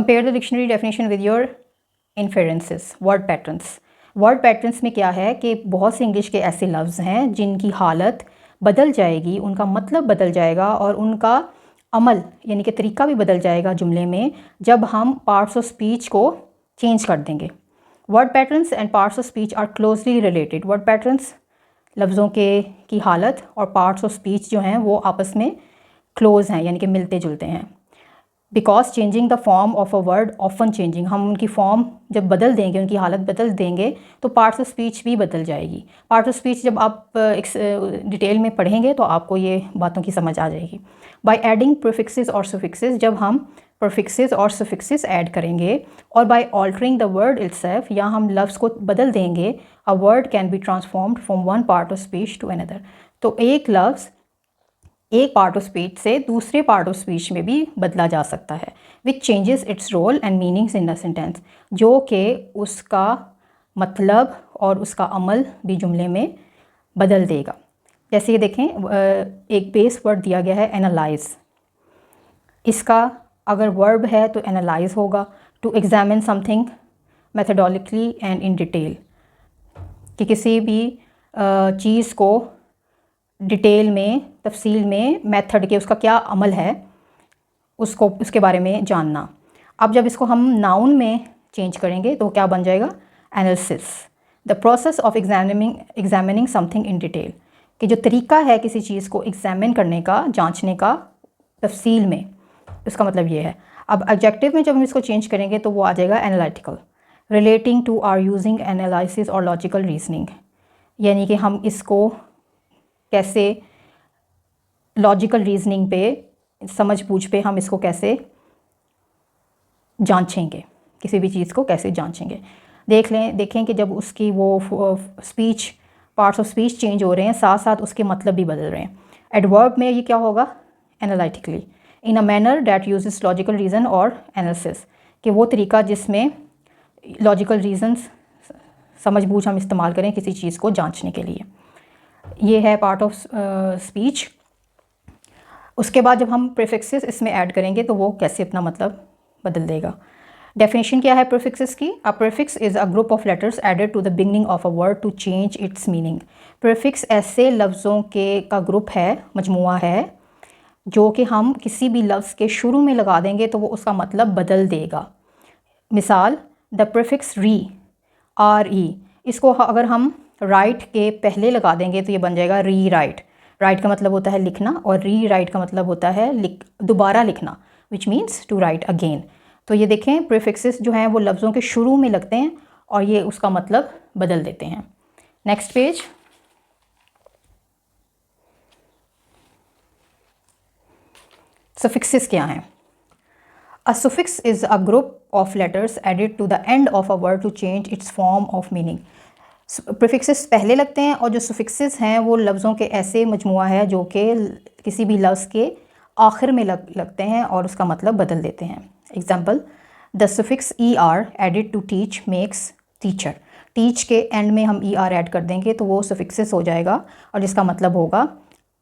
Compare the dictionary definition with your inferences. Word patterns. Word patterns में क्या है कि बहुत से इंग्लिश के ऐसे लफ्ज़ हैं जिनकी हालत बदल जाएगी, उनका मतलब बदल जाएगा और उनका अमल यानी कि तरीका भी बदल जाएगा जुमले में, जब हम पार्ट्स ऑफ स्पीच को चेंज कर देंगे। Word patterns and parts of speech are closely related. Word patterns लफ्ज़ों के की हालत और पार्ट्स ऑफ स्पीच जो हैं वो आपस में क्लोज हैं यानी कि मिलते जुलते हैं। Because changing the form of a word often changing, हम उनकी फॉर्म जब बदल देंगे, उनकी हालत बदल देंगे तो पार्ट्स ऑफ स्पीच भी बदल जाएगी। पार्ट्स ऑफ स्पीच जब आप डिटेल में पढ़ेंगे तो आपको ये बातों की समझ आ जाएगी। बाय एडिंग प्रीफिक्सेस और सफिक्सेस, जब हम प्रीफिक्सेस और सफिक्सेस ऐड करेंगे, और by altering the word itself, या हम लफ्ज़ को बदल देंगे, a word can be transformed from one part of speech to another. तो एक लफ्ज़ एक पार्ट ऑफ स्पीच से दूसरे पार्ट ऑफ स्पीच में भी बदला जा सकता है, which changes its role and meanings in the sentence, जो कि उसका मतलब और उसका अमल भी जुमले में बदल देगा। जैसे ये देखें, एक बेस वर्ड दिया गया है एनालाइज। इसका अगर वर्ब है तो एनालाइज होगा, to examine something methodically and in detail, कि किसी भी चीज़ को डिटेल में, तफसील में, मेथड के उसका क्या अमल है उसको उसके बारे में जानना। अब जब इसको हम नाउन में चेंज करेंगे तो क्या बन जाएगा? Analysis, the process of examining something in detail, कि जो तरीका है किसी चीज़ को एग्जामिन करने का, जांचने का तफसील में, उसका मतलब ये है। अब एडजेक्टिव में जब हम इसको चेंज करेंगे तो वो आ जाएगा analytical, relating to or using analysis और लॉजिकल रीजनिंग, यानी कि हम इसको कैसे लॉजिकल रीजनिंग पे, समझ बूझ पे हम इसको कैसे जांचेंगे, किसी भी चीज़ को कैसे जांचेंगे। देखें कि जब उसकी वो speech, parts of speech change हो रहे हैं, साथ साथ उसके मतलब भी बदल रहे हैं। एडवर्ब में ये क्या होगा? Analytically, in a manner that uses logical reason और एनालिसिस, कि वो तरीका जिसमें लॉजिकल रीजंस, समझ बूझ हम इस्तेमाल करें किसी चीज़ को जांचने के लिए। ये है पार्ट ऑफ स्पीच। उसके बाद जब हम प्रीफिक्सेस इसमें ऐड करेंगे तो वो कैसे अपना मतलब बदल देगा। डेफिनेशन क्या है प्रीफिक्सेस की? A prefix is a group of letters added to the beginning of a word to change its meaning. Prefix ऐसे लफ्ज़ों के का ग्रुप है, मजमुआ है, जो कि हम किसी भी लफ्ज़ के शुरू में लगा देंगे तो वो उसका मतलब बदल देगा। मिसाल, द प्रीफिक्स री, आर ई, इसको अगर हम राइट के पहले लगा देंगे तो ये बन जाएगा री राइट। राइट का मतलब होता है लिखना और री राइट का मतलब होता है दोबारा लिखना, which means to write again. तो ये देखें, प्रीफिक्सेस जो हैं वो लफ्ज़ों के शुरू में लगते हैं और ये उसका मतलब बदल देते हैं। Next page. सफिक्सेस क्या हैं? A suffix is a group of letters added to the end of a word to change its form of meaning. Prefixes पहले लगते हैं और जो suffixes हैं वो लफ्ज़ों के ऐसे मजमुआ है जो कि किसी भी लफ्ज़ के आखिर में लगते हैं और उसका मतलब बदल देते हैं। Example, the suffix er added to teach makes teacher. Teach के एंड में हम er ऐड कर देंगे तो वो suffixes हो जाएगा और जिसका मतलब होगा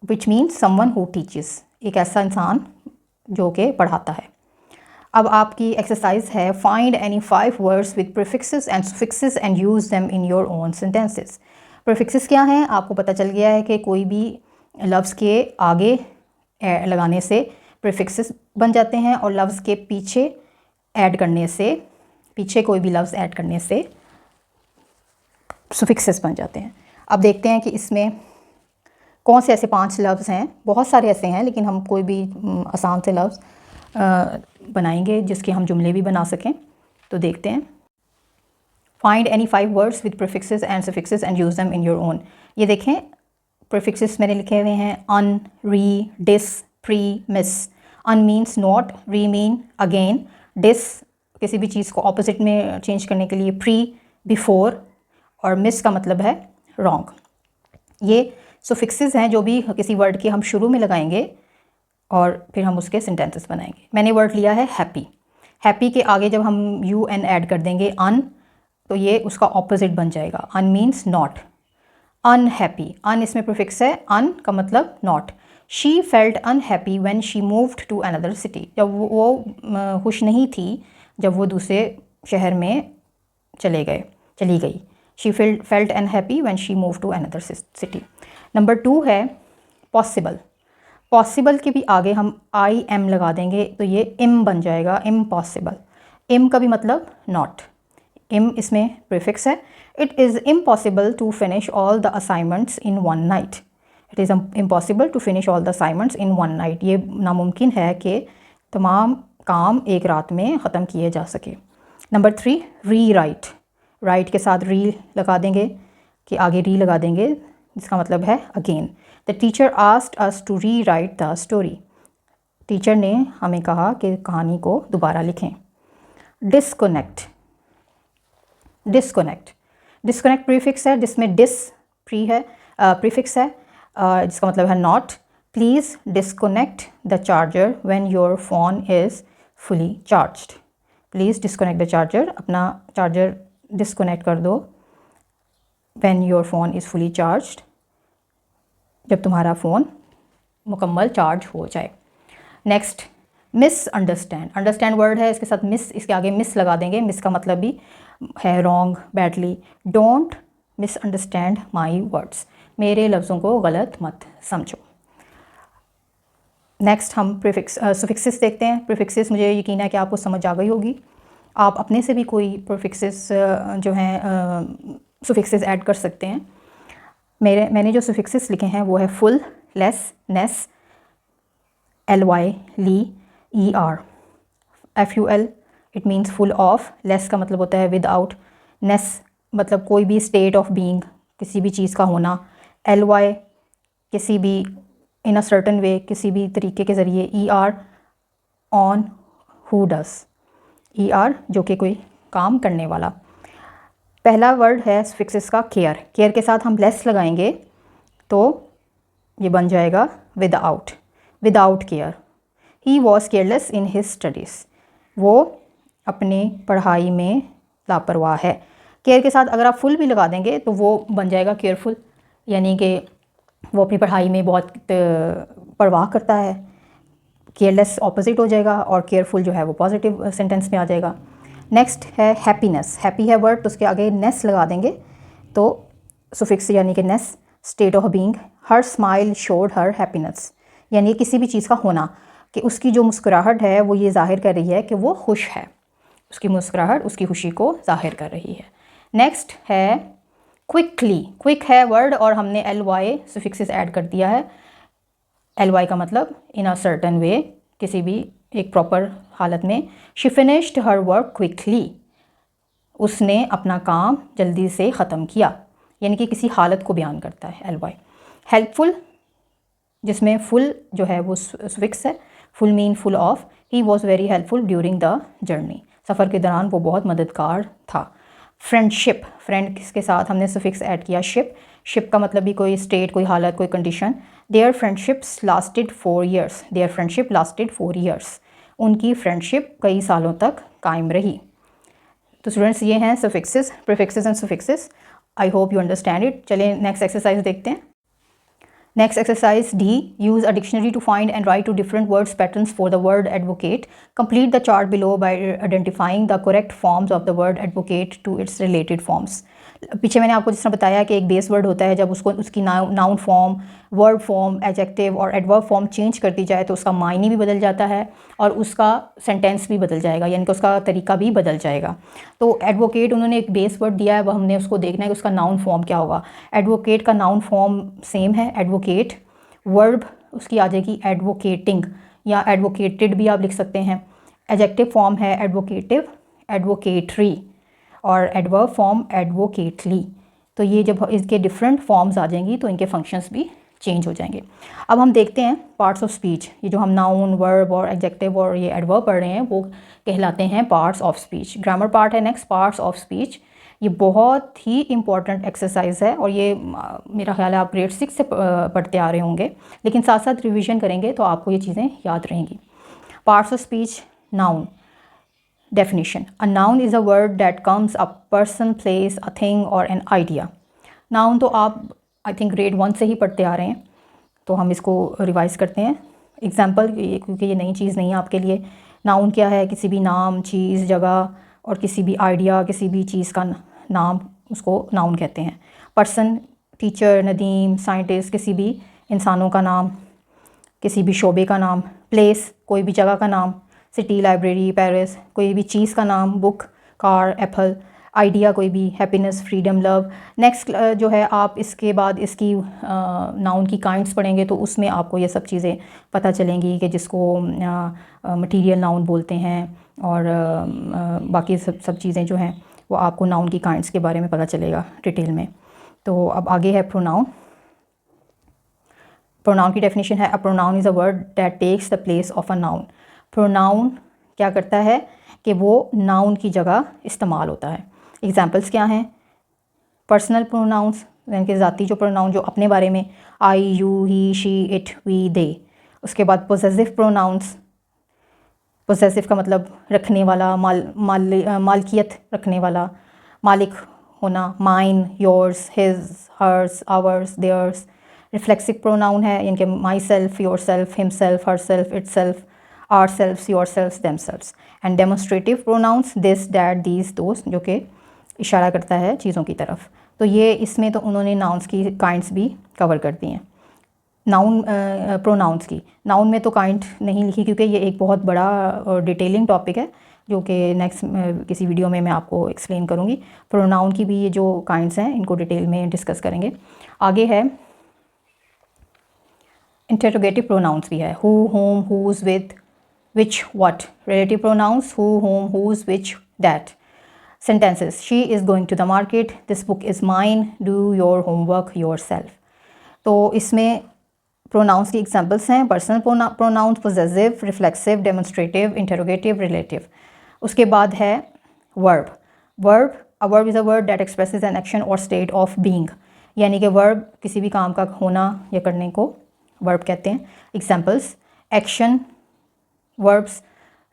which means someone who teaches, एक ऐसा इंसान जो कि पढ़ाता है। अब आपकी एक्सरसाइज है, find any 5 words with prefixes and suffixes and use them in your own sentences. Prefixes क्या हैं? आपको पता चल गया है कि कोई भी लफ्ज़ के आगे लगाने से प्रीफिक्सेस बन जाते हैं और लफ्ज़ के पीछे ऐड करने से, पीछे कोई भी लफ्ज़ ऐड करने से सफिक्सेस बन जाते हैं। अब देखते हैं कि इसमें कौन से ऐसे 5 लफ्ज़ हैं। बहुत सारे ऐसे हैं लेकिन हम कोई भी आसान से लफ्ज़ बनाएंगे जिसके हम जुमले भी बना सकें। तो देखते हैं, find any 5 words with prefixes and suffixes and use them in your own. ये देखें, प्रीफिक्सेस मैंने लिखे हुए हैं un, re, dis, pre, mis. Un means not, re mean again, dis किसी भी चीज़ को ऑपोजिट में चेंज करने के लिए, प्री बिफोर, और मिस का मतलब है रॉन्ग। ये सफिक्सेस हैं जो भी किसी वर्ड के हम शुरू में लगाएंगे और फिर हम उसके सेंटेंसेस बनाएंगे। मैंने वर्ड लिया है हैप्पी। हैप्पी के आगे जब हम यू एन ऐड कर देंगे अन, तो ये उसका ऑपोजिट बन जाएगा। Un means not. Unhappy, un इसमें प्रीफिक्स है, अन का मतलब not. She felt unhappy when she moved to another city, जब वो खुश नहीं थी जब वो दूसरे शहर में चली गई। She felt unhappy when she move to another city. Number 2 है पॉसिबल। पॉसिबल के भी आगे हम आई एम लगा देंगे तो ये इम बन जाएगा, इम्पॉसिबल। इम का भी मतलब नॉट, इम इसमें प्रीफिक्स है। It is impossible to finish all the assignments in one night. It is impossible to finish all the assignments in one night. ये नामुमकिन है कि तमाम काम एक रात में ख़त्म किए जा सके। नंबर 3 री राइट। राइट के साथ री लगा देंगे कि आगे री लगा देंगे, जिसका मतलब है again. The teacher asked us to rewrite the story. Teacher ने हमें कहा कि कहानी को दोबारा लिखें। डिस्कनेक्ट। डिस्कनेक्ट प्रीफिक्स है, जिसमें डिस प्रीफिक्स है, जिसका मतलब है not. Please disconnect the charger when your phone is fully charged. Please disconnect the charger, अपना चार्जर डिस्कनेक्ट कर दो when your phone is fully charged, जब तुम्हारा फ़ोन मुकम्मल चार्ज हो जाए। Next misunderstand. अंडरस्टैंड वर्ड है, इसके साथ मिस, इसके आगे मिस लगा देंगे। मिस का मतलब भी है wrong, badly. Don't misunderstand my words. मेरे लफ्ज़ों को गलत मत समझो। नेक्स्ट हम सुफिक्सेस देखते हैं। प्रीफिक्सेस मुझे यकीन है कि आपको समझ आ गई होगी। आप अपने से भी कोई प्रीफिक्सेस जो हैं सुफिक्सेस ऐड कर सकते हैं। मैंने जो सुफिक्सेस लिखे हैं वो है full, less, ness, ly, ly, er। ful it means full of. Less का मतलब होता है विदाउट। नेस मतलब कोई भी स्टेट ऑफ बीइंग, किसी भी चीज़ का होना। ly किसी भी इन अ सर्टन वे, किसी भी तरीके के ज़रिए। er on, who does. er जो कि कोई काम करने वाला। पहला वर्ड है सुफिक्सेस का केयर। केयर के साथ हम लेस लगाएंगे तो ये बन जाएगा without, without care. He was careless in his studies. वो अपनी पढ़ाई में लापरवाह है। केयर के साथ अगर आप फुल भी लगा देंगे तो वो बन जाएगा केयरफुल, यानी कि वो अपनी पढ़ाई में बहुत परवाह करता है। केयरलेस ऑपोजिट हो जाएगा और केयरफुल जो है वो पॉजिटिव सेंटेंस में आ जाएगा। नेक्स्ट है हैप्पीनेस। हैप्पी है वर्ड तो उसके आगे नेस लगा देंगे तो सुफिक्स यानी कि ness. State of being. Her smile showed her happiness, यानी किसी भी चीज़ का होना, कि उसकी जो मुस्कुराहट है वो ये जाहिर कर रही है कि वो खुश है। उसकी मुस्कुराहट उसकी खुशी को जाहिर कर रही है। नेक्स्ट है क्विकली। क्विक है वर्ड और हमने ly सुफिक्सेस ऐड कर दिया है। ly का मतलब इन अ सर्टन वे, किसी भी एक प्रॉपर हालत में। She finished her work quickly. उसने अपना काम जल्दी से ख़त्म किया, यानी कि किसी हालत को बयान करता है ly। हेल्पफुल, जिसमें फुल जो है वो सुफिक्स है। Full mean full of. He was very helpful during the journey. सफ़र के दौरान वो बहुत मददगार था। फ्रेंडशिप। फ्रेंड किसके साथ हमने सुफिक्स ऐड किया शिप। शिप का मतलब भी कोई स्टेट, कोई हालत, कोई condition. Their friendships lasted 4 years। Their friendship lasted 4 years। उनकी फ्रेंडशिप कई सालों तक कायम रही। तो स्टूडेंट्स ये हैं suffixes, prefixes and suffixes. I hope you understand it. चलिए नेक्स्ट एक्सरसाइज देखते हैं। Next exercise D. Use a dictionary to find and write two different words patterns for the word advocate. Complete the chart below by identifying the correct forms of the word advocate to its related forms. पीछे मैंने आपको जिस तरह बताया कि एक base word होता है, जब उसको उसकी noun form, verb form, adjective और एडवर्ब फॉर्म चेंज कर दी जाए तो उसका मायने भी बदल जाता है और उसका सेंटेंस भी बदल जाएगा, यानी कि उसका तरीका भी बदल जाएगा। तो एडवोकेट उन्होंने एक बेस वर्ड दिया है, वह हमने उसको देखना है कि उसका नाउन फॉर्म क्या होगा। एडवोकेट का नाउन फॉर्म सेम है एडवोकेट। वर्ब उसकी आ जाएगी एडवोकेटिंग या एडवोकेटेड भी आप लिख सकते हैं। एडजेक्टिव फॉर्म है एडवोकेटिव, एडवोकेटरी और एडवर्ब फॉर्म एडवोकेटली। तो ये जब इसके डिफरेंट फॉर्म्स आ जाएंगी तो इनके फंक्शंस भी चेंज हो जाएंगे। अब हम देखते हैं पार्ट्स ऑफ स्पीच। ये जो हम नाउन, वर्ब और एडजेक्टिव और ये एडवर्ब पढ़ रहे हैं वो कहलाते हैं parts of speech. Grammar part है नेक्स्ट, पार्ट्स ऑफ स्पीच। ये बहुत ही इंपॉर्टेंट एक्सरसाइज है और ये मेरा ख्याल है आप ग्रेड 6 से पढ़ते आ रहे होंगे, लेकिन साथ साथ रिवीजन करेंगे तो आपको ये चीज़ें याद रहेंगी। Parts of speech. Noun. Definition. A noun is a word that comes a person, place, a thing or an idea. Noun तो आप आई थिंक ग्रेड 1 से ही पढ़ते आ रहे हैं, तो हम इसको रिवाइज करते हैं। एग्जाम्पल, क्योंकि ये नई चीज़ नहीं है आपके लिए। नाउन क्या है? किसी भी नाम, चीज़, जगह और किसी भी आइडिया, किसी भी चीज़ का नाम, उसको नाउन कहते हैं। पर्सन, टीचर, नदीम, साइंटिस्ट, किसी भी इंसानों का नाम, किसी भी शोबे का नाम। प्लेस, कोई भी जगह का नाम, सिटी, लाइब्रेरी, पेरिस, कोई भी चीज़ का नाम, बुक, कार, एप्पल। आइडिया, कोई भी, हैप्पीनेस, फ्रीडम, लव। नेक्स्ट जो है, आप इसके बाद इसकी नाउन की काइंड्स पढ़ेंगे तो उसमें आपको ये सब चीज़ें पता चलेंगी कि जिसको मटीरियल नाउन बोलते हैं और बाकी सब चीज़ें जो हैं वो आपको नाउन की काइंड्स के बारे में पता चलेगा डिटेल में। तो अब आगे है प्रोनाउन। प्रोनाउन की डेफिनेशन है, a pronoun is a word that takes the place of a noun. Pronoun क्या करता है कि वो नाउन की जगह इस्तेमाल होता है। एग्जाम्पल्स क्या हैं? पर्सनल प्रोनाउंस, यानी कि ज़ाती जो प्रोनाउन जो अपने बारे में, I, you, he, she, it, we, they. उसके बाद पोजेसिव प्रोनाउंस, पोजेसिव का मतलब रखने वाला, मालकियत रखने वाला, मालिक होना, mine, yours, his, hers, ours, theirs. Reflexive pronoun है, यानी कि myself, yourself, himself, herself, itself, ourselves, yourselves, themselves. And demonstrative pronouns, this, that, these, those, जो कि इशारा करता है चीज़ों की तरफ। तो ये इसमें तो उन्होंने नाउन्स की काइंड्स भी कवर कर दी हैं। नाउन प्रोनाउंस की, नाउन में तो काइंड नहीं लिखी क्योंकि ये एक बहुत बड़ा और डिटेलिंग टॉपिक है जो कि नेक्स्ट किसी वीडियो में मैं आपको एक्सप्लेन करूँगी। प्रोनाउन की भी ये जो काइंड्स हैं इनको डिटेल में डिस्कस करेंगे। आगे है इंटरोगेटिव प्रोनाउंस भी है, who, whom, whose, with, which, what. Relative pronouns, who, whom, whose, which, that. Sentences, she is going to the market, this book is mine, do your homework yourself. तो इसमें pronouns की examples हैं, personal pronouns, possessive, reflexive, demonstrative, interrogative, relative. उसके बाद है verb. Verb, a verb is a word that expresses an action और state of being, यानी कि वर्ब किसी भी काम का होना या करने को वर्ब कहते हैं। Examples, action verbs,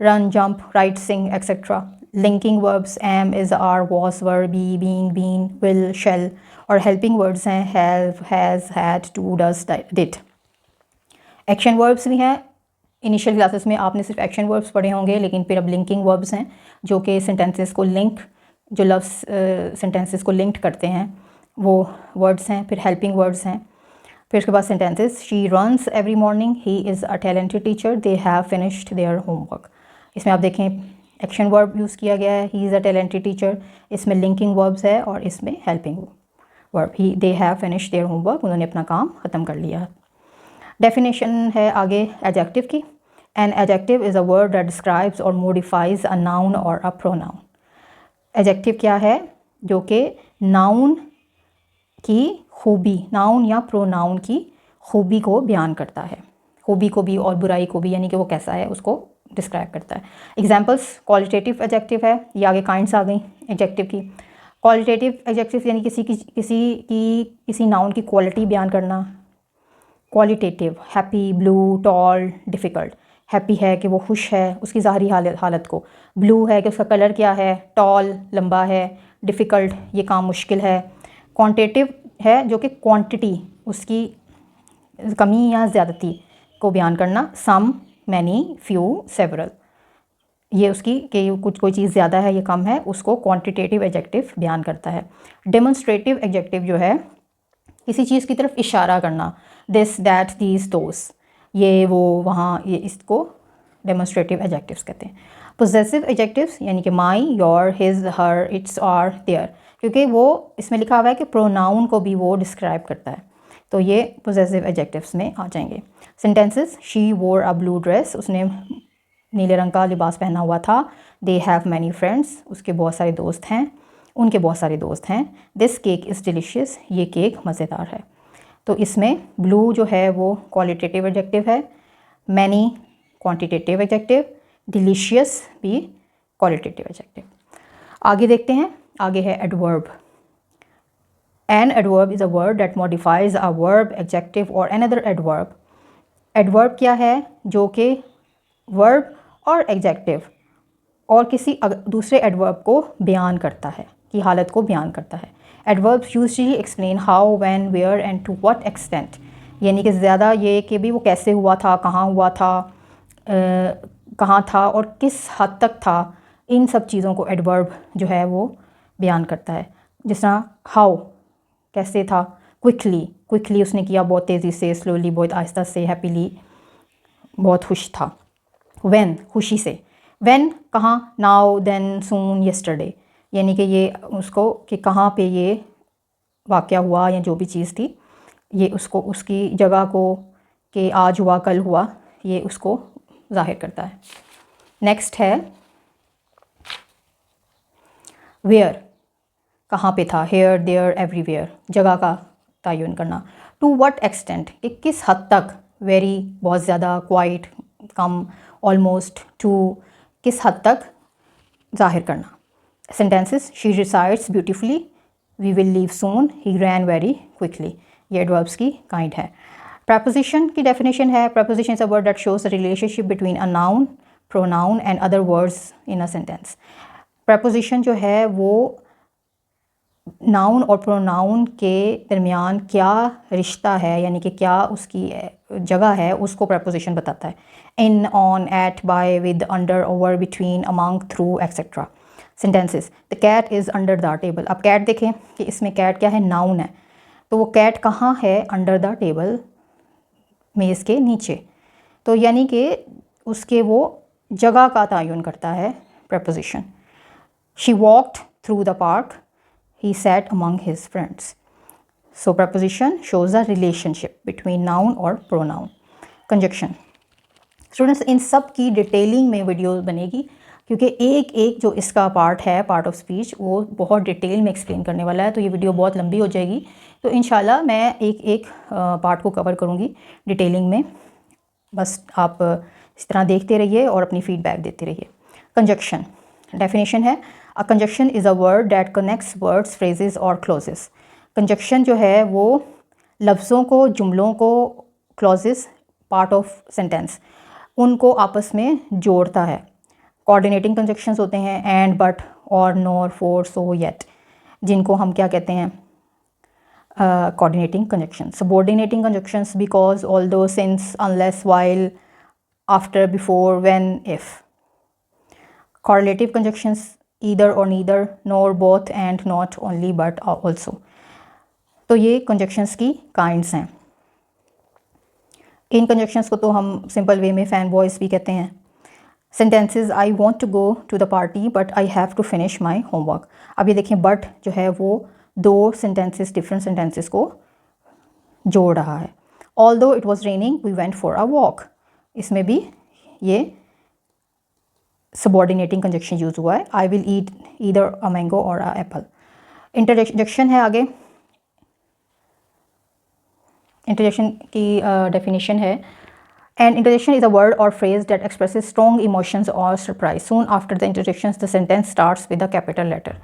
run, jump, write, sing, etcetera. Linking verbs, am, is, are, was, were, be, being, been, will, shall. और हेल्पिंग वर्ड्स हैं, have, has, had, do, does, did. Action verbs भी हैं। Initial classes में आपने सिर्फ action verbs पढ़े होंगे, लेकिन फिर अब लिंकिंग वर्ब्स हैं जो कि सेंटेंसेस को लिंक, जो लफ्स सेंटेंसेस को लिंक्ड करते हैं वो वर्ड्स हैं। फिर हेल्पिंग वर्ड्स हैं। फिर उसके बाद sentences, she runs every morning, he is a talented teacher, they have finished their homework. इसमें आप देखें एक्शन वर्ब यूज़ किया गया है, ही इज़ अ टैलेंटेड टीचर, इसमें लिंकिंग वर्ब्स है और इसमें helping verb, he, they have finished their homework, उन्होंने अपना काम ख़त्म कर लिया। डेफिनेशन है आगे एडजेक्टिव की। An adjective is a word that describes और मोडिफाइज अ नाउन और अ प्रोनाउन। एडजेक्टिव क्या है? जो कि नाउन की खूबी, नाउन या प्रोनाउन की खूबी को बयान करता है। खूबी को भी और बुराई को भी, यानी कि वो कैसा है उसको डिस्क्राइब करता है। एग्जाम्पल्स, क्वालिटेटिव एडजेक्टिव है, ये आगे काइंड्स आ गई एडजेक्टिव की। क्वालिटेटिव एडजेक्टिव यानी किसी नाउन की क्वालिटी बयान करना। Qualitative, happy, blue, tall, difficult. Happy है कि वो खुश है उसकी ज़ाहरी हालत को, ब्लू है कि उसका कलर क्या है, टॉल लंबा है, डिफ़िकल्ट ये काम मुश्किल है। क्वांटिटेटिव है जो कि क्वांटिटी उसकी कमी या ज़्यादती को बयान करना, सम, मैनी, फ्यू, सेवरल। ये उसकी कि कुछ कोई चीज़ ज़्यादा है या कम है उसको क्वांटिटेटिव एडजेक्टिव बयान करता है। डेमोन्स्ट्रेटिव एडजेक्टिव जो है किसी चीज़ की तरफ इशारा करना, दिस, दैट, दीज, दोस, ये, वो, वहाँ, ये, इसको डेमोन्स्ट्रेटिव एडजेक्टिव्स कहते हैं। पोजेसिव एडजेक्टिव्स यानी कि my, your, his, her, its, our, their, क्योंकि वो इसमें लिखा हुआ है कि प्रोनाउन को भी वो डिस्क्राइब करता है, तो ये पोजेसिव एडजेक्टिव्स में आ जाएंगे। सेंटेंसेस, शी वोर अ ब्लू ड्रेस, उसने नीले रंग का लिबास पहना हुआ था। दे हैव मैनी फ्रेंड्स, उसके बहुत सारे दोस्त हैं, उनके बहुत सारे दोस्त हैं। दिस केक इज़ डिलीशियस, ये केक मज़ेदार है। तो इसमें ब्लू जो है वो क्वालिटेटिव एडजेक्टिव है, मैनी क्वांटिटेटिव एडजेक्टिव, डिलीशियस भी क्वालिटेटिव एडजेक्टिव। आगे देखते हैं, आगे है adverb. An adverb is a word that modifies a verb, adjective और अनदर एडवर्ब। एडवर्ब क्या है? जो कि वर्ब और एडजेक्टिव और किसी दूसरे एडवर्ब को बयान करता है, की हालत को बयान करता है। Adverbs usually explain how, when, where and to what extent, यानी कि ज़्यादा ये कि भी वो कैसे हुआ था, कहाँ हुआ था, कहाँ था और किस हद तक था, इन सब चीज़ों को एडवर्ब जो है वो बयान करता है। जिस तरह हाउ, कैसे था, क्विकली, क्विकली उसने किया बहुत तेज़ी से, स्लोली बहुत आहिस्ता से, हैप्पीली बहुत खुश था। व्हेन, खुशी से। व्हेन कहाँ, नाउ, देन, सून, यस्टरडे, यानी कि ये उसको कि कहाँ पे ये वाक़या हुआ या जो भी चीज़ थी, ये उसको उसकी जगह को कि आज हुआ कल हुआ, ये उसको ज़ाहिर करता है। नेक्स्ट है वेयर, कहाँ पे था, हेयर, देयर, एवरीवेयर, जगह का तयन करना। टू व्हाट एक्सटेंट, कि किस हद तक, वेरी बहुत ज़्यादा, क्वाइट कम, ऑलमोस्ट, टू किस हद तक ज़ाहिर करना। Sentences, she resides beautifully, we will leave soon, he ran very quickly, ये एडवर्ब्स की काइंड है। प्रपोजिशन की डेफिनेशन है, preposition is a word that shows the relationship between a noun, pronoun and other words in a sentence. Preposition जो है वो noun और pronoun के दरमियान क्या रिश्ता है, यानी कि क्या उसकी जगह है, उसको प्रपोजिशन बताता है। In, on, at, by, with, under, over, between, among, through, etcetera. Sentences, the cat is under the table. अब कैट देखें कि इसमें कैट क्या है, नाउन है, तो वो कैट कहाँ है, अंडर द टेबल, मेज़ के नीचे, तो यानी कि उसके वो जगह का तयन करता है preposition. She walked through the park, he sat among his friends. So preposition shows a relationship between noun और pronoun. Conjunction. Students, इन सब की डिटेलिंग में वीडियो बनेगी, क्योंकि एक एक जो इसका पार्ट है, पार्ट ऑफ स्पीच, वो बहुत डिटेल में एक्सप्लेन करने वाला है, तो ये वीडियो बहुत लंबी हो जाएगी। तो इंशाल्लाह मैं एक एक पार्ट को कवर करूँगी डिटेलिंग में, बस आप इस तरह देखते रहिए और अपनी फीडबैक देते रहिए। कंजक्शन डेफिनेशन है, a conjunction is a word that connects words, phrases और क्लॉजेस। कंजक्शन जो है वो लफ्ज़ों को, जुमलों को, क्लॉजेस, पार्ट ऑफ सेंटेंस, उनको आपस में जोड़ता है। कोऑर्डिनेटिंग कंजक्शंस होते हैं एंड, बट, और, नॉर, फॉर, सो, येट, जिनको हम क्या कहते हैं, coordinating conjunctions. Subordinating conjunctions, because, although, since, unless, while, after, before, when, if. Correlative conjunctions, either or neither, nor, both, and, not, only, but, also. तो ये conjunctions की kinds हैं। इन conjunctions को तो हम simple way में fan boys भी कहते हैं। Sentences, I want to go to the party but I have to finish my homework. अब ये देखें, but जो है वो दो sentences, different sentences को जोड़ रहा है। Although it was raining, we went for a walk. इसमें भी ये subordinating conjunction यूज़ हुआ है। I will eat either a mango or a apple. Interjection है आगे। Interjection की definition है, an interjection is a word or phrase that expresses strong emotions or surprise. Soon after the interjections, the sentence starts with a capital letter.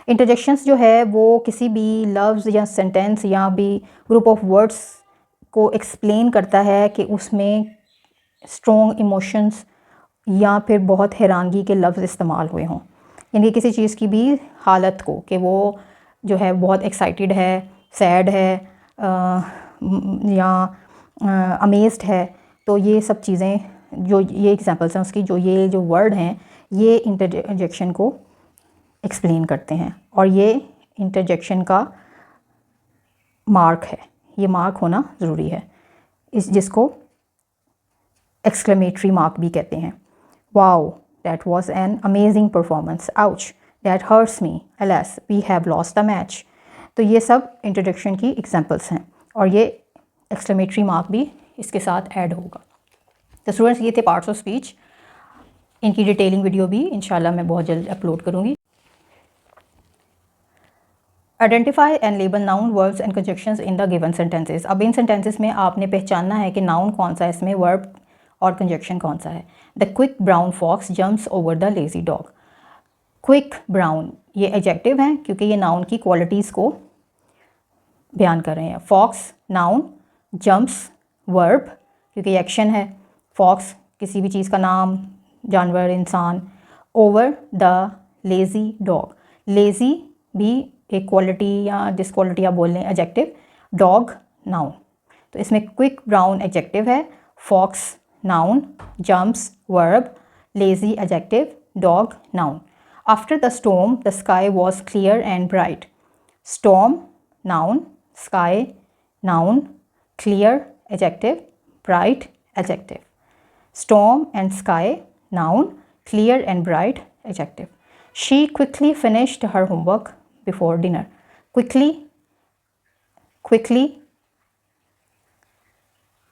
Interjections जो है वो किसी भी लफ्ज़ या सेंटेंस या भी ग्रुप ऑफ वर्ड्स को एक्सप्लेन करता है कि उसमें स्ट्रॉन्ग इमोशंस या फिर बहुत हैरानगी के लफ्ज़ इस्तेमाल हुए हों, यानी किसी चीज़ की भी हालत को, कि वो जो है बहुत एक्साइटेड है, सैड है, या अमेज्ड है। तो ये सब चीज़ें जो ये एग्जांपल्स हैं उसकी, जो ये जो वर्ड हैं, ये इंटरजेक्शन को एक्सप्लेन करते हैं, और ये इंटरजेक्शन का मार्क है, ये मार्क होना ज़रूरी है, जिसको एक्सक्लेमेटरी मार्क भी कहते हैं। Wow, that was an amazing performance, ouch, that hurts me, alas, we have lost the match. तो ये सब इंट्रोडक्शन की एग्जांपल्स हैं, और ये एक्सक्लेमेटरी मार्क भी इसके साथ ऐड होगा। तो स्टूडेंट्स, ये थे पार्ट्स ऑफ स्पीच। इनकी डिटेलिंग वीडियो भी इंशाल्लाह मैं बहुत जल्द अपलोड करूँगी। Identify and label noun, verbs and conjunctions in the given sentences. अब इन सेंटेंसेस में आपने पहचानना है कि नाउन कौन सा है, इसमें वर्ब और कंजक्शन कौन सा है। The quick brown fox jumps over the lazy dog. Quick brown ये एडजेक्टिव हैं, क्योंकि ये नाउन की क्वालिटीज़ को बयान कर रहे हैं। फॉक्स नाउन, जम्प्स वर्ब, क्योंकि एक्शन है। फॉक्स किसी भी चीज़ का नाम, जानवर, इंसान। Over the lazy dog, lazy भी एक क्वालिटी या डिसक्वालिटी आप बोल लें, एडजेक्टिव। डॉग नाउन, तो इसमें क्विक ब्राउन एडजेक्टिव है, fox noun, jumps verb, lazy adjective, dog noun. After the storm, the sky was clear and bright. Storm noun, sky noun, clear adjective, bright adjective. Storm and sky noun, clear and bright adjective. She quickly finished her homework before dinner. quickly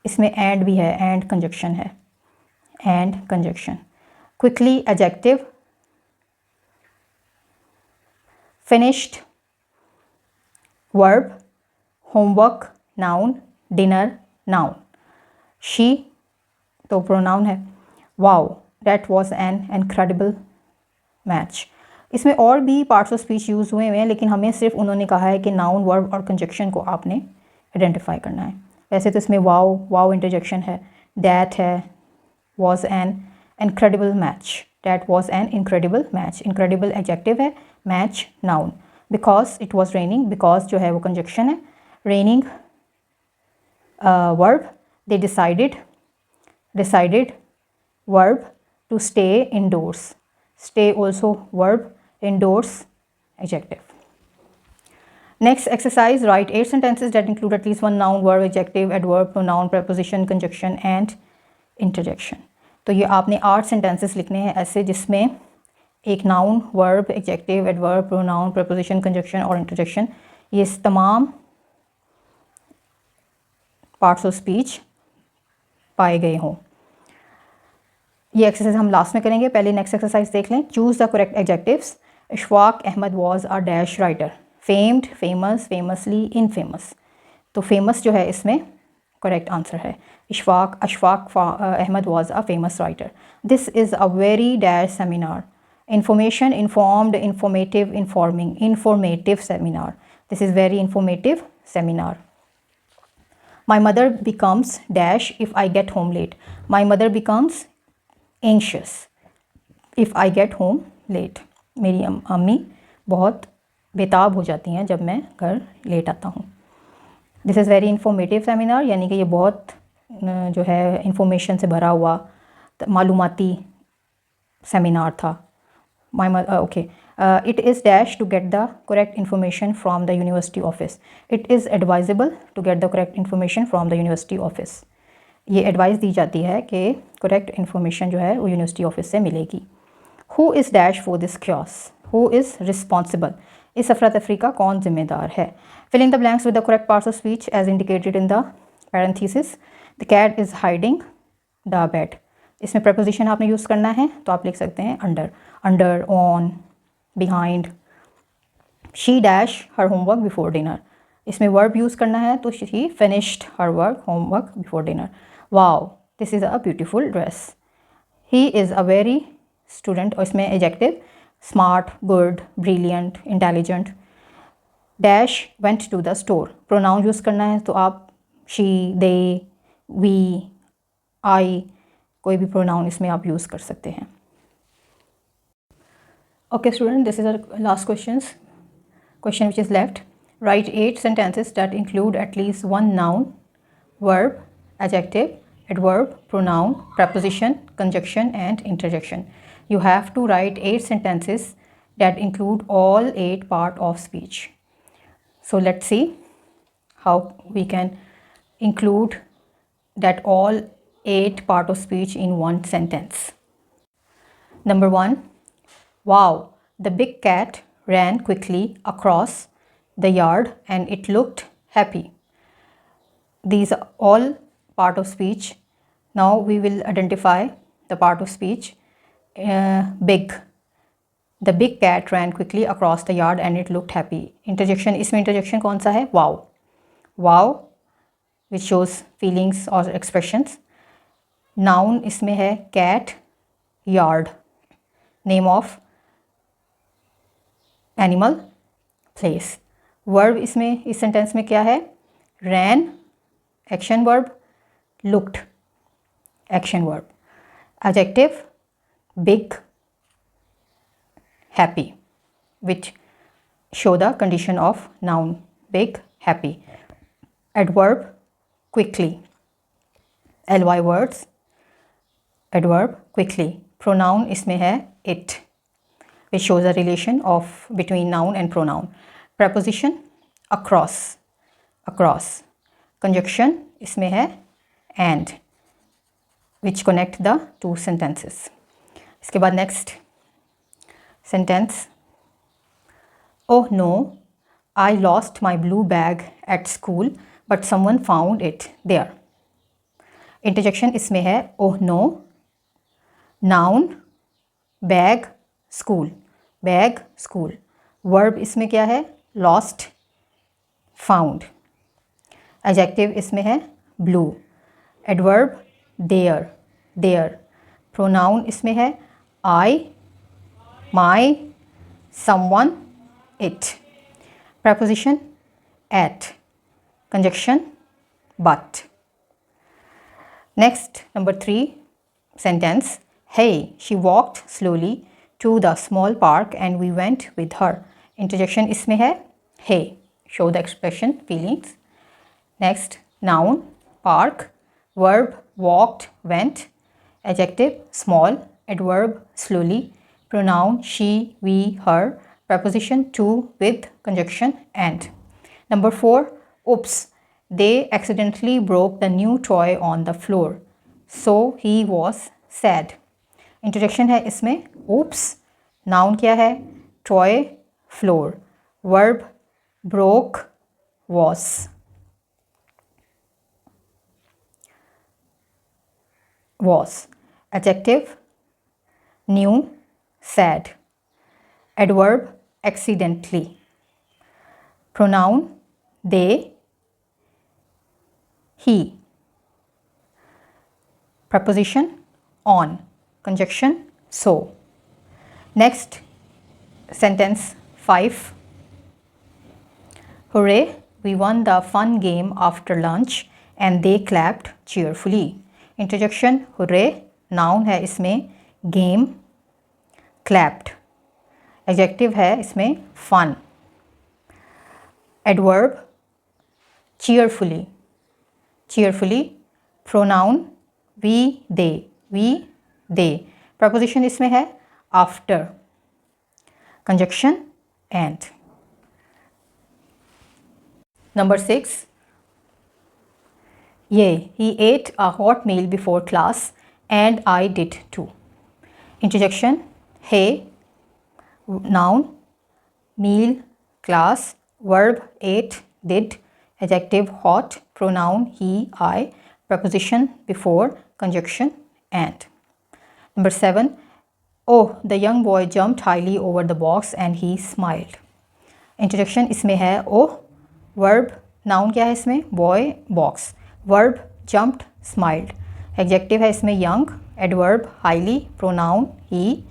इसमें and भी है, and conjunction है, and conjunction. Quickly adjective, finished verb, homework noun, dinner noun. She तो pronoun है. Wow, that was an incredible match. इसमें और भी parts of speech use हुए हैं, लेकिन हमें सिर्फ उन्होंने कहा है कि नाउन, वर्ब और कंजक्शन को आपने आइडेंटिफाई करना है. वैसे तो इसमें वाओ इंटरजेक्शन है, दैट है, was an incredible match, that was an incredible match. Incredible adjective है, match noun. Because it was raining, because जो है वो कंजक्शन है. Raining verb. They decided verb, to stay indoors. Stay also verb, indoors adjective. Next exercise, write 8 sentences that include at least one noun, verb, adjective, adverb, pronoun, preposition, conjunction and interjection. तो ये आपने 8 sentences लिखने हैं ऐसे जिसमें एक noun, verb, adjective, adverb, pronoun, preposition, conjunction और interjection, ये तमाम parts of speech पाए गए हों. ये एक्सरसाइज हम लास्ट में करेंगे. पहले नेक्स्ट एक्सरसाइज देख लें. Choose the correct adjectives. Ishfaq Ahmed was a dash writer. Famed, famous, famously, infamous. तो फेमस जो है इसमें करेक्ट आंसर है. Ashfaq Ahmed was a famous writer. This is a very dash seminar. Information, informed, informative, informing. Informative seminar. This is very informative seminar. My mother becomes dash if I get home late. My mother becomes anxious if I get home late. मेरी अम्मी बहुत बेताब हो जाती हैं जब मैं घर लेट आता हूँ. This is very informative seminar, यानी कि ये बहुत जो है इंफॉर्मेशन से भरा हुआ मालूमाती सेमिनार था. Okay. It is dash to get the correct information from the university office. It is advisable to get the correct information from the university office. ये एडवाइस दी जाती है कि करेक्ट इन्फॉर्मेशन जो है वो यूनिवर्सिटी ऑफिस से मिलेगी. Who is dash for this chaos. Who is responsible. इस अफरा तफरी का कौन जिम्मेदार है. Filling the blanks with the correct parts of speech as indicated in the parenthesis. The cat is hiding the bed. इसमें प्रपोजिशन आपने यूज़ करना है तो आप लिख सकते हैं under, on, behind. She dash her homework before dinner. इसमें वर्ब यूज़ करना है तो she finished her homework before dinner. Wow, this is a beautiful dress. He is a very student. और इसमें adjective smart, good, brilliant, intelligent. Dash went to the store. Pronoun use करना है तो आप she, they, we, आई, कोई भी pronoun इसमें आप यूज़ कर सकते हैं. Okay student, this is our last question which is left. Write 8 sentences that include at least one noun, verb, adjective, adverb, pronoun, preposition, conjunction and interjection. You have to write 8 sentences that include all 8 parts of speech. So let's see how we can include that all 8 parts of speech in one sentence. Number 1. Wow, the big cat ran quickly across the yard and it looked happy. These are all part of speech. Now we will identify the part of speech. Big. The big cat ran quickly across the yard and it looked happy. Interjection, इसमें interjection कौन सा है? Wow. Wow, which shows feelings or expressions. Noun इसमें है cat, yard, name of animal, place. Verb इसमें इस sentence में क्या है? Ran, action verb, looked, action verb. Adjective big, happy, which show the condition of noun. Big, happy. Adverb quickly. LY words, adverb quickly. Pronoun इसमें है it, which shows a relation of between noun and pronoun. Preposition across, across. Conjunction इसमें है and, which connect the two sentences. इसके बाद next sentence, oh no I lost my blue bag at school but someone found it there. Interjection इसमें है oh no, noun, bag, school, bag, school. Verb इसमें क्या है, lost, found. Adjective इसमें है blue. Adverb there, there. Pronoun इसमें है I, my, someone, it. Preposition at. Conjunction but. Next, number 3 sentence. Hey, she walked slowly to the small park and we went with her. Interjection इसमें है hey. Show the expression, feelings. Next, noun, park. Verb, walked, went. Adjective, small. Adverb, slowly. Pronoun, she, we, her. Preposition, to, with. Conjunction, and. Number 4, oops. They accidentally broke the new toy on the floor. So he was sad. Interjection है इसमें oops. Noun क्या है, toy, floor. Verb, broke, was. Was. Adjective, new, sad. Adverb, accidentally. Pronoun, they, he. Preposition, on. Conjunction, so. Next, sentence 5. Hooray, we won the fun game after lunch and they clapped cheerfully. Interjection, hooray. Noun है इसमें game, clapped. Adjective है इसमें fun. Adverb, cheerfully. Cheerfully. Pronoun, we, they. We, they. Preposition इसमें है after. Conjunction, and. Number 6. Yeah, he ate a hot meal before class and I did too. Interjection, hey. Noun, meal, class. Verb, ate, did. Adjective, hot. Pronoun, he, I. Preposition, before. Conjunction, and. Number 7. Oh, the young boy jumped highly over the box and he smiled. Interjection इसमें है oh. Verb, noun क्या है इसमें, boy, box. Verb, jumped, smiled. Adjective है इसमें young. Adverb, highly. Pronoun, he.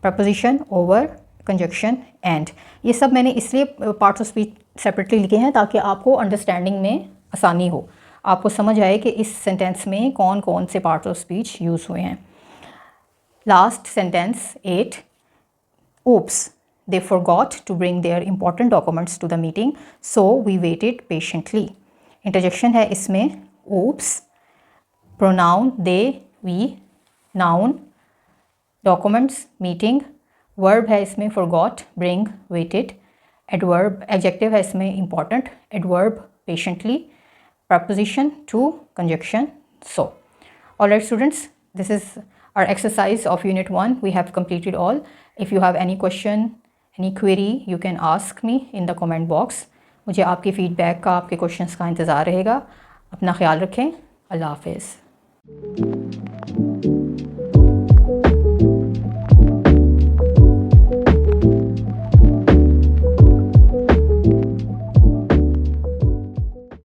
Preposition, over. Conjunction, and. ये सब मैंने इसलिए पार्ट्स ऑफ स्पीच सेपरेटली लिखे हैं ताकि आपको अंडरस्टैंडिंग में आसानी हो, आपको समझ आए कि इस सेंटेंस में कौन कौन से पार्ट्स ऑफ स्पीच यूज़ हुए हैं. Last sentence 8. Oops, they forgot to bring their important documents to the meeting, so we waited patiently. Interjection है इसमें oops. Pronoun, they, we. Noun, documents, meeting. Verb है इसमें forgot, bring, waited. Adverb, adjective है इसमें important. Adverb, patiently. Preposition, to. Conjunction, so. Alright students, this is our exercise of unit 1. We have completed all. If you have any question, any query, you can ask me in the comment box. मुझे आपके feedback का, आपके questions का इंतज़ार रहेगा. अपना ख्याल रखें. अल्लाह हाफ़िज़.